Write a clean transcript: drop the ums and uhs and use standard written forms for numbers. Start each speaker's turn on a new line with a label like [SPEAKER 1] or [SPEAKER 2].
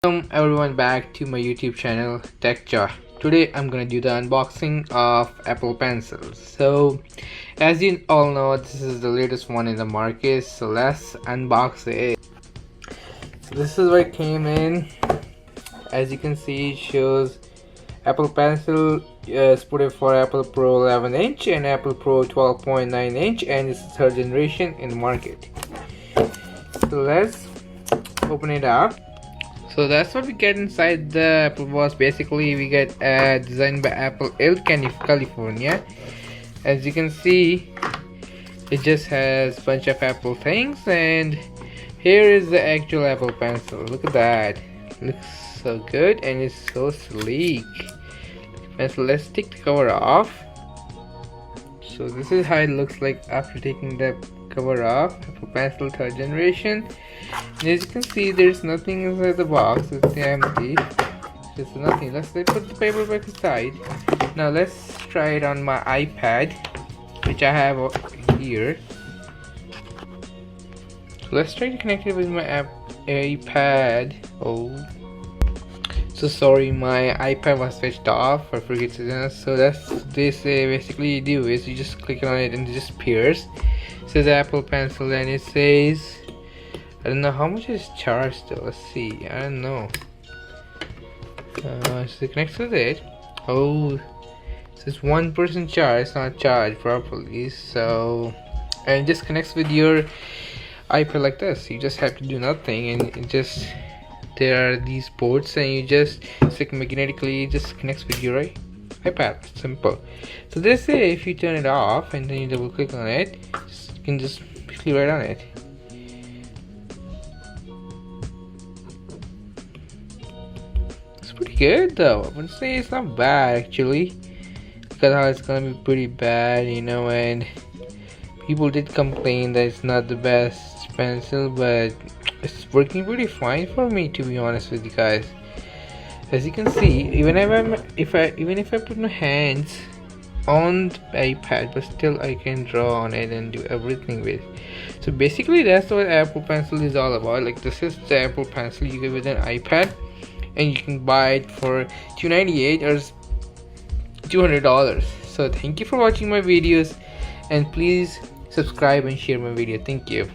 [SPEAKER 1] Welcome everyone back to my YouTube channel TechJoy. Today I'm gonna do the unboxing of Apple Pencils. So as you all know, this is the latest one in the market, so let's unbox it. So this is what it came in. As you can see, it shows Apple Pencil supported for Apple Pro 11-inch and Apple Pro 12.9-inch, and it's the third generation in the market. So let's open it up. So that's what we get inside the Apple box. Basically we get designed by Apple California. As you can see, it just has a bunch of Apple things, and here is the actual Apple Pencil. Look at that, looks so good and it's so sleek. Pencil, let's take the cover off. So this is how it looks like after taking the cover off. Apple Pencil 3rd generation. And as you can see, there's nothing inside the box. It's empty. Just nothing. Let's put the paperback aside. Now let's try it on my iPad, which I have here. Let's try to connect it with my iPad. So sorry, my iPad was switched off. I forget to do that. So that's this basically you do is you just click on it and it just appears. It says Apple Pencil and it says, I don't know how much is charged though. Let's see. I don't know. So it connects with it. It says 1% charge. It's not charged properly. So, and it just connects with your iPad like this. You just have to do nothing, and it just, there are these ports, and you just stick magnetically. It just connects with your iPad. Simple. So they say if you turn it off and then you double click on it, you can just quickly write on it. It's pretty good though. I wouldn't say it's not bad actually. Look at how it's gonna be pretty bad, you know, and people did complain that it's not the best pencil, but it's working pretty fine for me, to be honest with you guys. As you can see, even if I put my hands on the iPad, but still I can draw on it and do everything with it. So basically that's what Apple Pencil is all about. Like, this is the Apple Pencil you get with an iPad, and you can buy it for $298 or $200. So thank you for watching my videos, and please subscribe and share my video. Thank you.